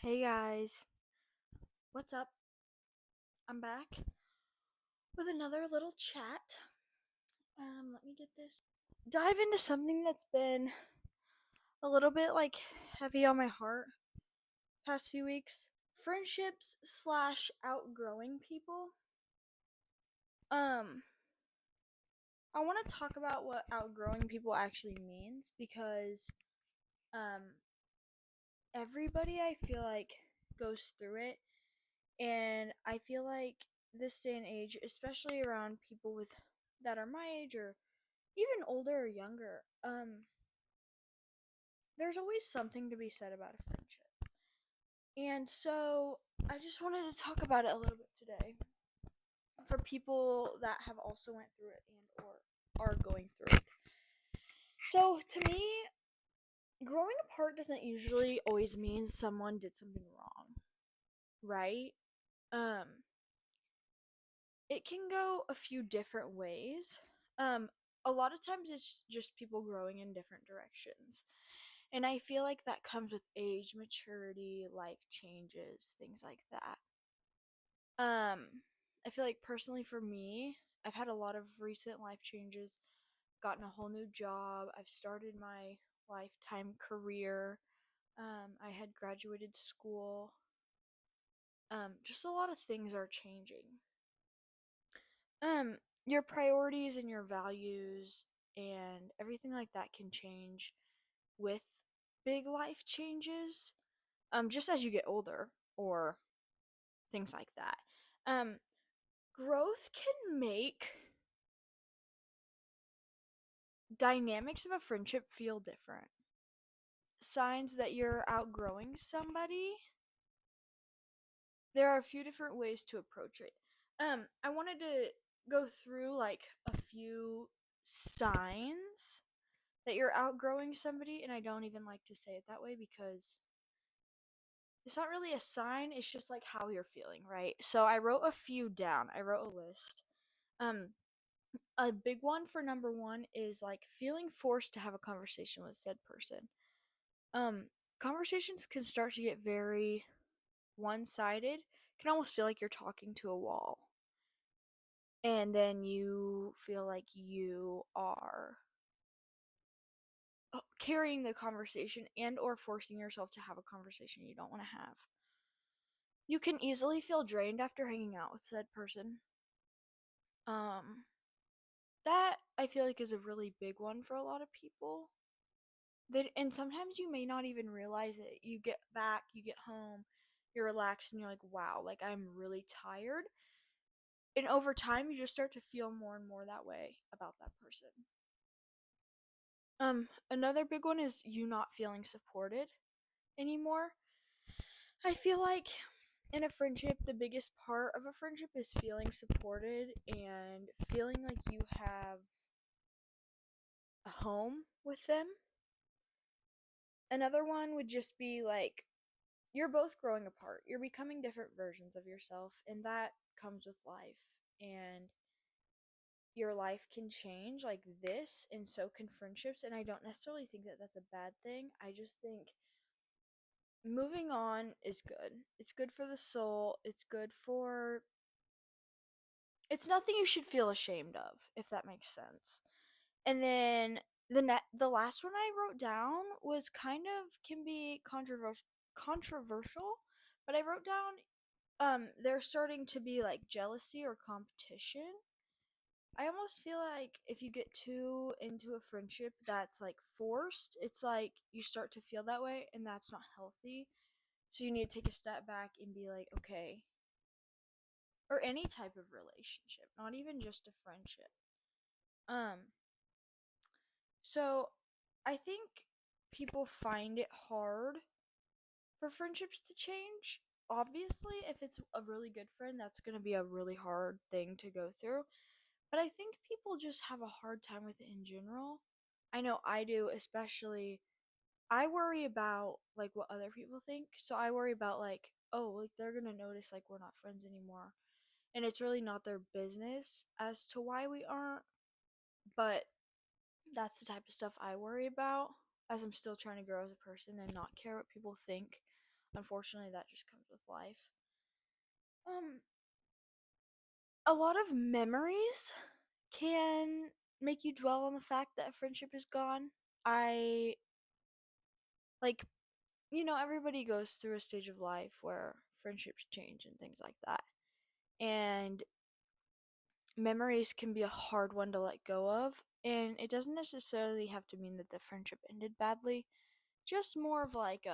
Hey guys, what's up? I'm back with another little chat. Let me get this. Dive into something that's been a little bit heavy on my heart past few weeks. Friendships slash outgrowing people. Um, I want to talk about what outgrowing people actually means because um everybody I feel like goes through it, and I feel like this day and age, especially around people with that are my age or even older or younger, there's always something to be said about a friendship. And so I just wanted to talk about it a little bit today for people that have also went through it and or are going through it. So to me, growing apart doesn't usually always mean someone did something wrong, right? Um it can go a few different ways. Um a lot of times it's just people growing in different directions. And I feel like that comes with age, maturity, life changes, things like that. I feel like personally for me, I've had a lot of recent life changes, gotten a whole new job, I've started my lifetime career. I had graduated school. Just a lot of things are changing. Your priorities and your values and everything like that can change with big life changes. Just as you get older or things like that. Um, Growth can make dynamics of a friendship feel different. Signs that you're outgrowing somebody. There are a few different ways to approach it. I wanted to go through a few signs that you're outgrowing somebody, and I don't even like to say it that way because it's not really a sign, it's just like how you're feeling, right? So I wrote a few down. I wrote a list. Um a big one for number 1 is feeling forced to have a conversation with said person. Um Conversations can start to get very one-sided. Can almost feel like you're talking to a wall. And then you feel like you are carrying the conversation and or forcing yourself to have a conversation you don't want to have. You can easily feel drained after hanging out with said person. Um, that I feel like is a really big one for a lot of people. And sometimes you may not even realize it. You get back, you get home, you're relaxed, and you're like, wow, I'm really tired. And over time, you just start to feel more and more that way about that person. Another big one is you not feeling supported anymore. I feel like in a friendship, the biggest part of a friendship is feeling supported and feeling like you have a home with them. Another one would just be you're both growing apart. You're becoming different versions of yourself, and that comes with life. And your life can change like this, and so can friendships. And I don't necessarily think that that's a bad thing. I just think moving on is good. It's good for the soul. It's nothing you should feel ashamed of, if that makes sense. And then the last one I wrote down was kind of can be controversial, but I wrote down there's starting to be jealousy or competition. I almost feel like if you get too into a friendship that's forced, it's you start to feel that way, and that's not healthy. So you need to take a step back and be like, okay, or any type of relationship, not even just a friendship. Um so I think people find it hard for friendships to change. Obviously, if it's a really good friend, that's going to be a really hard thing to go through. But I think people just have a hard time with it in general. I know I do, especially I worry about what other people think. So I worry about oh, they're going to notice we're not friends anymore. And it's really not their business as to why we aren't, but that's the type of stuff I worry about as I'm still trying to grow as a person and not care what people think unfortunately, that just comes with life. Um, a lot of memories can make you dwell on the fact that a friendship is gone. I like, everybody goes through a stage of life where friendships change and things like that. And memories can be a hard one to let go of. And it doesn't necessarily have to mean that the friendship ended badly, just more of like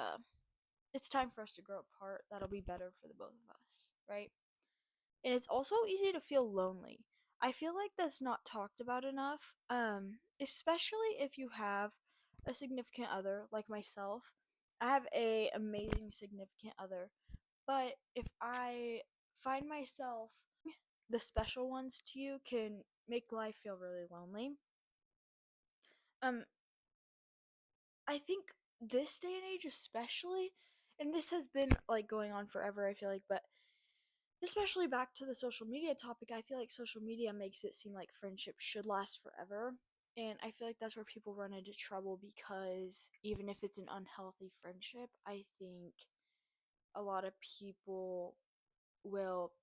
it's time for us to grow apart. That'll be better for the both of us, right? And it's also easy to feel lonely. I feel like that's not talked about enough, especially if you have a significant other like myself. I have a amazing significant other, but if I find myself the special ones to you can make life feel really lonely. Um, I think this day and age, especially, and this has been like going on forever, I feel like, but especially back to the social media topic, I feel like social media makes it seem like friendships should last forever. And I feel like that's where people run into trouble because even if it's an unhealthy friendship, I think a lot of people will,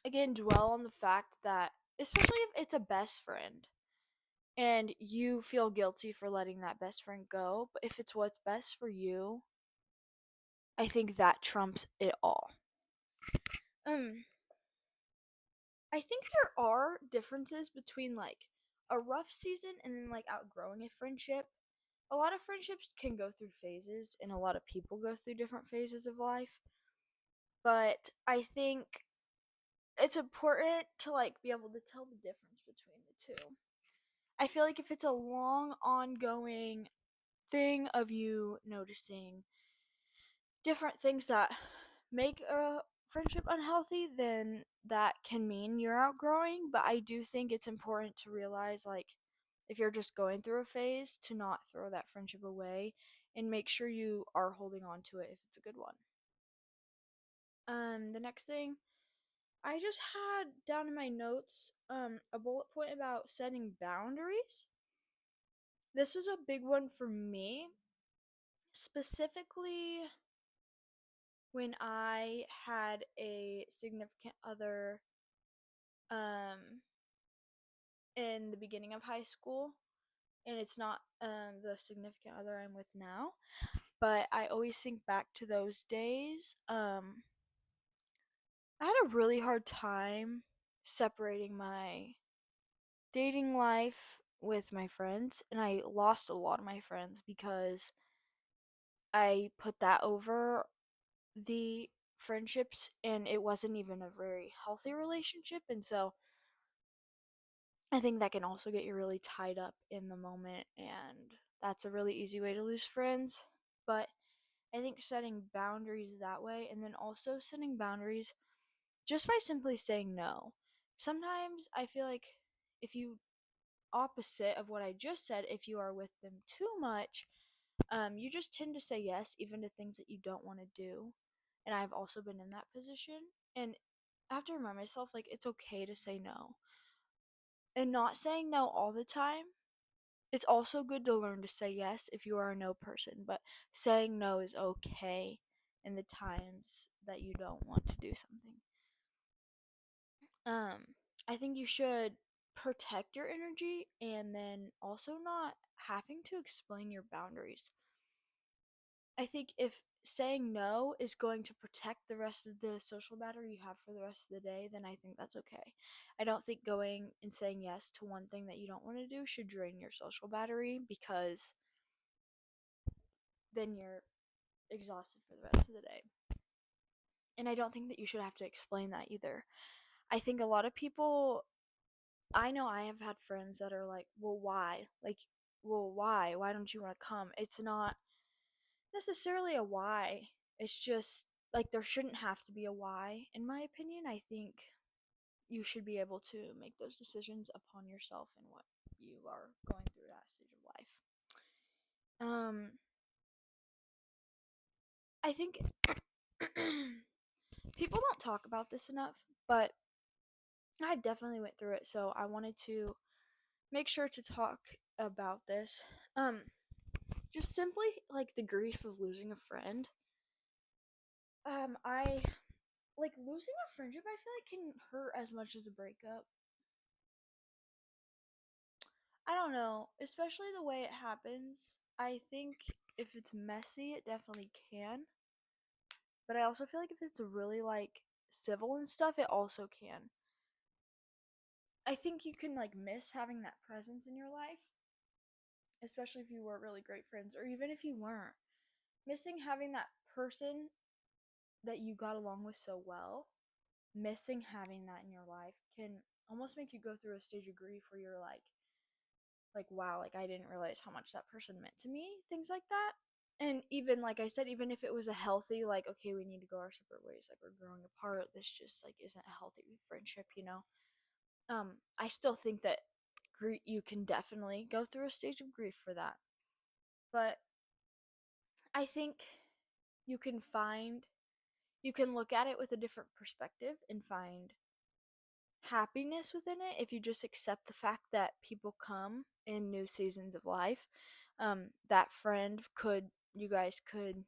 again, dwell on the fact that, especially if it's a best friend, and you feel guilty for letting that best friend go, but if it's what's best for you, I think that trumps it all. Um I think there are differences between like a rough season and then like outgrowing a friendship. A lot of friendships can go through phases and a lot of people go through different phases of life, but I think it's important to like be able to tell the difference between the two. I feel like if it's a long ongoing thing of you noticing different things that make a friendship unhealthy, then that can mean you're outgrowing. But I do think it's important to realize, like, if you're just going through a phase, to not throw that friendship away and make sure you are holding on to it if it's a good one. The next thing I just had down in my notes, a bullet point about setting boundaries. This was a big one for me, specifically when I had a significant other um in the beginning of high school, and it's not the significant other I'm with now, but I always think back to those days. I had a really hard time separating my dating life with my friends, and I lost a lot of my friends because I put that over the friendships, and it wasn't even a very healthy relationship. And so I think that can also get you really tied up in the moment, and that's a really easy way to lose friends. But I think setting boundaries that way, and then also setting boundaries just by simply saying no. Sometimes I feel like if you, opposite of what I just said, if you are with them too much, you just tend to say yes even to things that you don't want to do. And I've also been in that position. And I have to remind myself, like, it's okay to say no. And not saying no all the time. It's also good to learn to say yes if you are a no person, but saying no is okay in the times that you don't want to do something. I think you should protect your energy and then also not having to explain your boundaries. I think if saying no is going to protect the rest of the social battery you have for the rest of the day, then I think that's okay. I don't think going and saying yes to one thing that you don't want to do should drain your social battery, because then you're exhausted for the rest of the day. And I don't think that you should have to explain that either. I think a lot of people, I know I have had friends that are like, well, why? Like, well, why? Why don't you want to come? It's not necessarily a why. It's just like there shouldn't have to be a why, in my opinion. I think you should be able to make those decisions upon yourself and what you are going through that stage of life. I think people don't talk about this enough, but I definitely went through it, so I wanted to make sure to talk about this. Just simply like the grief of losing a friend. I like losing a friendship. I feel like can hurt as much as a breakup. I don't know, especially the way it happens. I think if it's messy, it definitely can. But I also feel like if it's really like civil and stuff, it also can. I think you can like miss having that presence in your life, especially if you were really great friends, or even if you weren't. Missing having that person that you got along with so well, missing having that in your life can almost make you go through a stage of grief where you're like wow, like I didn't realize how much that person meant to me, things like that. And even like I said, even if it was a healthy like okay, we need to go our separate ways, like we're growing apart, this just like isn't a healthy friendship, you know. I still think that you can definitely go through a stage of grief for that, but I think you can find you can look at it with a different perspective and find happiness within it if you just accept the fact that people come in new seasons of life. That friend could, you guys could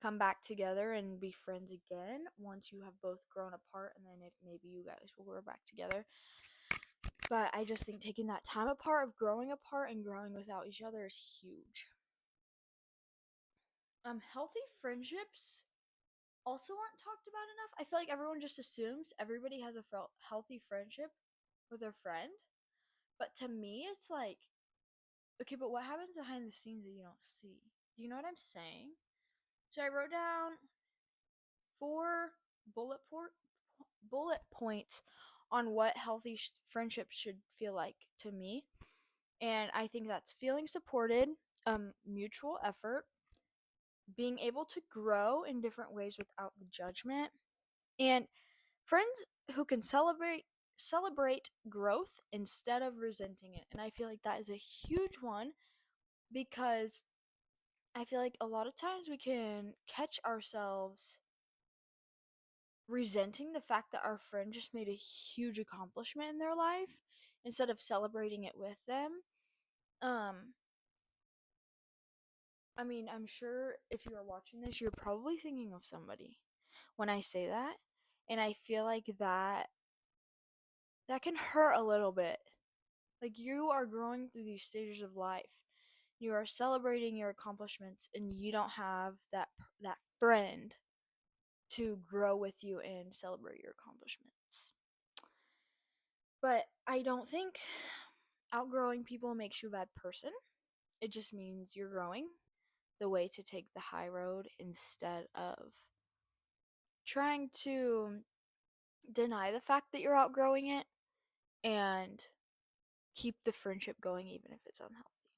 come back together and be friends again once you have both grown apart, and then if maybe you guys will grow back together. But I just think taking that time apart of growing apart and growing without each other is huge. Healthy friendships also aren't talked about enough. I feel like everyone just assumes everybody has a healthy friendship with their friend. But to me, it's like, okay, but what happens behind the scenes that you don't see? Do you know what I'm saying? So I wrote down four bullet bullet points on what healthy friendships should feel like to me. And I think that's feeling supported, mutual effort, being able to grow in different ways without the judgment, and friends who can celebrate growth instead of resenting it. And I feel like that is a huge one because I feel like a lot of times we can catch ourselves resenting the fact that our friend just made a huge accomplishment in their life instead of celebrating it with them. Um I mean, I'm sure if you're watching this, you're probably thinking of somebody when I say that. And I feel like that can hurt a little bit. Like you are growing through these stages of life. You are celebrating your accomplishments and you don't have that friend to grow with you and celebrate your accomplishments. But I don't think outgrowing people makes you a bad person. It just means you're growing the way to take the high road instead of trying to deny the fact that you're outgrowing it and keep the friendship going even if it's unhealthy.